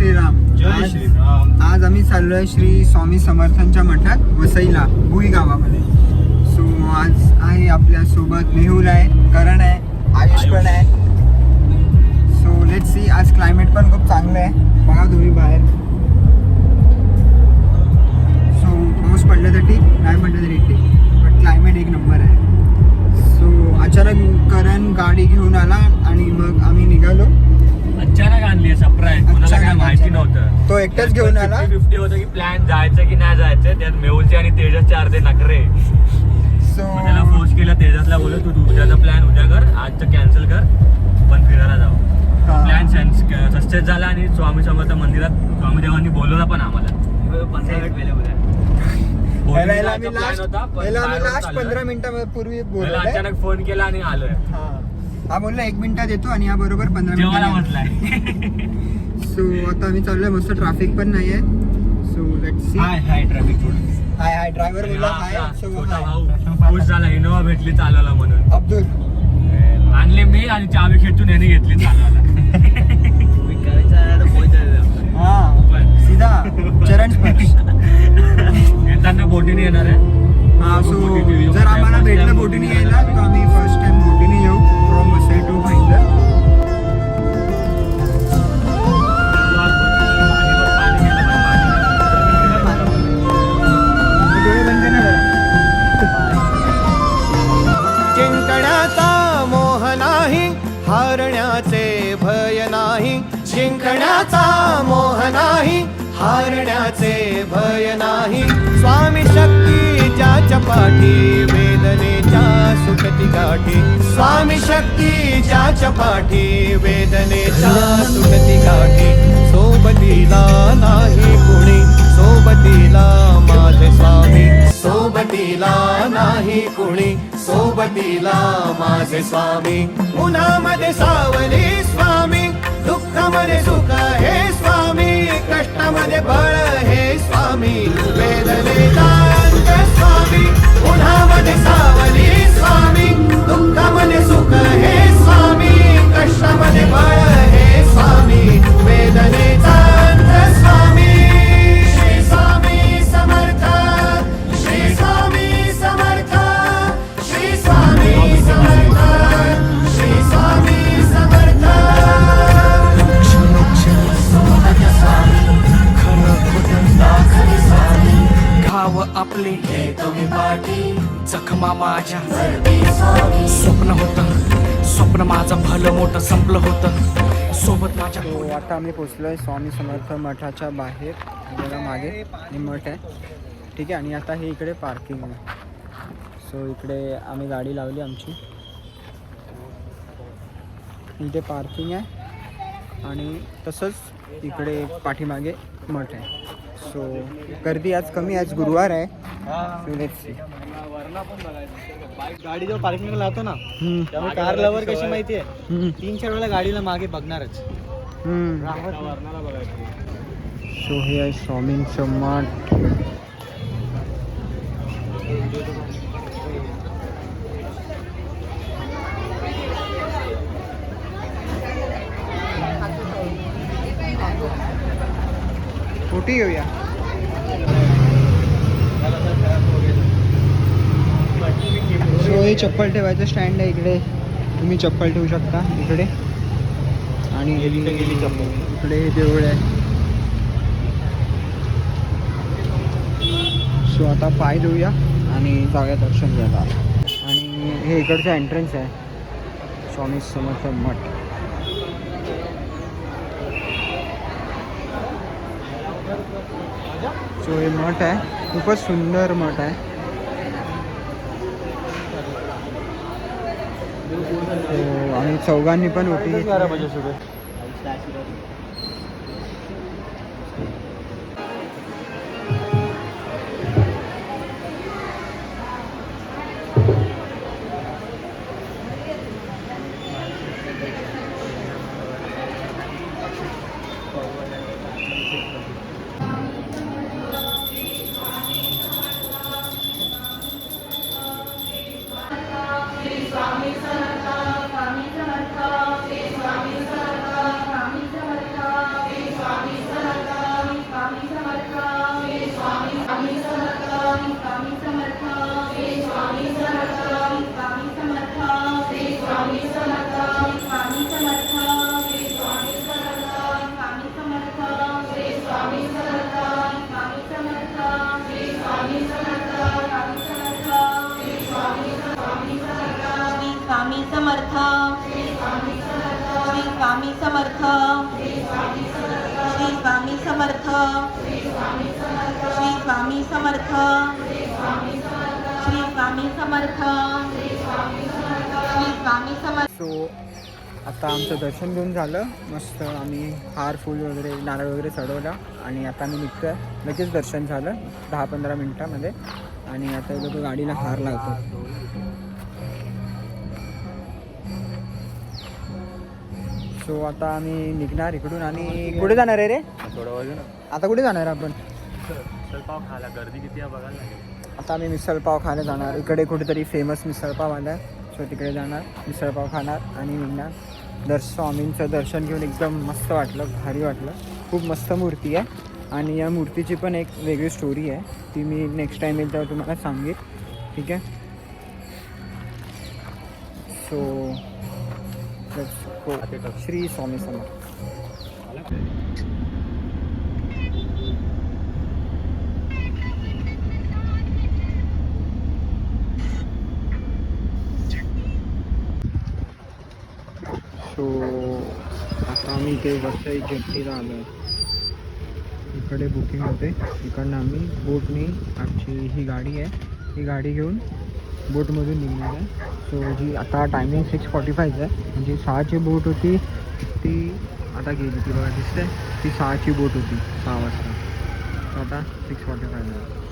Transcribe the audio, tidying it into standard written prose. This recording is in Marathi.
श्रीराम. जय श्रीराम. आज आम्ही चाललोय श्री स्वामी समर्थांच्या मठात वसईला भुई गावामध्ये. सो आज आहे आपल्या सोबत मेहुल आहे, करण आहे, आयुष पण आहे. So let's see. आज क्लायमेट पण खूप चांगलं आहे, बघा तुम्ही बाहेर. सो पाऊस पडलं तर ठीक, नाही पडलं तरी ठीक, बट क्लायमेट एक नंबर आहे. सो अचानक करण गाडी घेऊन आला आणि मग आम्ही निघालो. अचानक आणली सरप्राईज, कोणाला काय माहिती नव्हतं. तो एकटाच घेऊन आला. 50-50 होतं की प्लॅन जायचं की नाही जायचं. त्यात मेहुलचे आणि तेजसचे अर्धे नखरे. सो त्याला फोर्स केला. तेजसला बोललो तू उद्याचा प्लॅन उद्या कर, आजचं कॅन्सल कर, पण फिरायला जाऊ. प्लॅन सक्सेस झाला आणि स्वामी समर्थ मंदिरात स्वामी देवांनी बोलवला पण आम्हाला. 15 मिनिट पहिले लास्ट 15 मिनिटापूर्वी बोलला. अचानक फोन केला आणि आलोय. हा बोलला 1 मिनिटात येतो आणि हा बरोबर 15 जेवायला मिनिटात. म्हटलाय. सो आता आम्ही चाललोय, मस्त ट्रॅफिक पण नाही आहे. So let's see. High traffic थोडं. हाय ड्रायव्हर बोलला हाय. सो छोटा भाऊ खुश झाला, इनोवा भेटली चालवला म्हणून. अब्दुल आणले मी आणि चावी खेचून याने घेतली चालवायला. हा सीधा चरण स्पर्श. येताना बोटीने येणार आहे. हा सो जर आम्हाला भेटलं बोटीने यायला तर आम्ही फर्स्ट टाइम बोटीने येऊ फ्रॉम वसई टू भाईंदर. जिंकण्याचा मोह नाही, हारण्याचे भय नाही. जिंकण्याचा मोह नाही, हारण्याचे भय नाही. स्वामी शक्ती ज्याच्या पाठी, वेदनेच्या सुटती गाठी. स्वामी शक्ती ज्याच्या पाठी, वेदनेच्या सुटती गाठी. सोबतीला नाही कुणी, सोबतीला माझे स्वामी. सोबतीला नाही कुणी, सोबतीला माझे स्वामी. उन्हामध्ये सावली स्वामी, दुःखामध्ये सुख हे स्वामी. कष्टामध्ये बळ हे स्वामी, वेदनेचा अंत स्वामी. उन्हामध्ये सावली स्वामी, दुःखामध्ये सुख हे स्वामी. कष्टामध्ये बळ हे स्वामी, वेदनेचा अंत स्वामी. श्री स्वामी समर्थ, श्री स्वामी समर्थ, श्री स्वामी समर्थ, श्री स्वामी समर्थ. घाव आपले तुम्ही पाठी, जखमा माझ्या स्वप्न होतं, स्वप्न माझं भलं मोठं संपलं होतं सोबत माझ्या. सो आता आम्ही पोचलोय स्वामी समर्थ मठाच्या बाहेर. बघा मागे हे मठ आहे, ठीक आहे. आणि आता हे इकडे पार्किंग आहे. सो इकडे आम्ही गाडी लावली आमची, इथे पार्किंग आहे. आणि तसंच इकडे पाठीमागे मठ आहे. सो गर्दी आज कमी, आज गुरुवार आहे. So let's see. गाडी जेव्हा पार्किंगला लावतो ना, त्यामुळे कार लवर कशी माहिती आहे, 3-4 वेळा गाडीला मागे बघणारच. सो हे आहे स्वामींचं मठ. फोटो घेऊया. सो हे चप्पल ठेवायचं स्टँड आहे इकडे, तुम्ही चप्पल ठेवू शकता इकडे. आणि इकडे हे देऊळ आहे. सो आता पाय धुऊया आणि जाऊया दर्शन घ्यायला. आणि हे इकडचं एंट्रन्स आहे स्वामी समर्थ मठ. सो हे मठ आहे, खूपच सुंदर मठ आहे. आणि चौघांनी पण होती. स्वामी समर्थ, स्वामी समर्थ, श्री स्वामी समर्थ, स्वामी समर्थ. स्वामी समर्थ श्री स्वामी समर्थ श्री स्वामी समर्थ श्री स्वामी समर्थ श्री स्वामी समर्थ श्री स्वामी समर्थ. सो आता आमचं दर्शन घेऊन झालं मस्त. आम्ही हार फूल वगैरे नारळ वगैरे चढवला आणि आता आम्ही निघतोय. लगेच दर्शन झालं 10-15 मिनटामध्ये आणि आता लोक गाडीला हार लावतो. सो आता आम्ही निघणार इकडून आणि कुठे जाणार आहे रे? थोडं वाजून आता कुठे जाणार आहे आपण? मिसळपाव खायला गर्दी किती आहे बघायला लागेल. आता आम्ही मिसळपाव खायला जाणार. इकडे कुठेतरी फेमस मिसळपाव आला आहे. सो तिकडे जाणार, मिसळपाव खाणार आणि निघणार. स्वामींचं दर्शन घेऊन एकदम मस्त वाटलं, भारी वाटलं. खूप मस्त मूर्ती आहे आणि या मूर्तीची पण एक वेगळी स्टोरी आहे. ती मी नेक्स्ट टाईम येईल तेव्हा तुम्हाला सांगेन. ठीक आहे. सो श्री स्वामी समर्थ. सो आता आम्ही इथे वसई जेट्टीला आलो आहे. इकडे बुकिंग होते. इकडनं आम्ही बोटने आमची ही गाडी आहे, ही गाडी घेऊन बोटमधून निघणार आहे. सो जी आता टायमिंग 6:45 आहे. म्हणजे 6ची बोट होती ती आता गेली. ती बघा दिसते, ती 6ची बोट होती 6 वाजता. सो आता 6:45 आहे.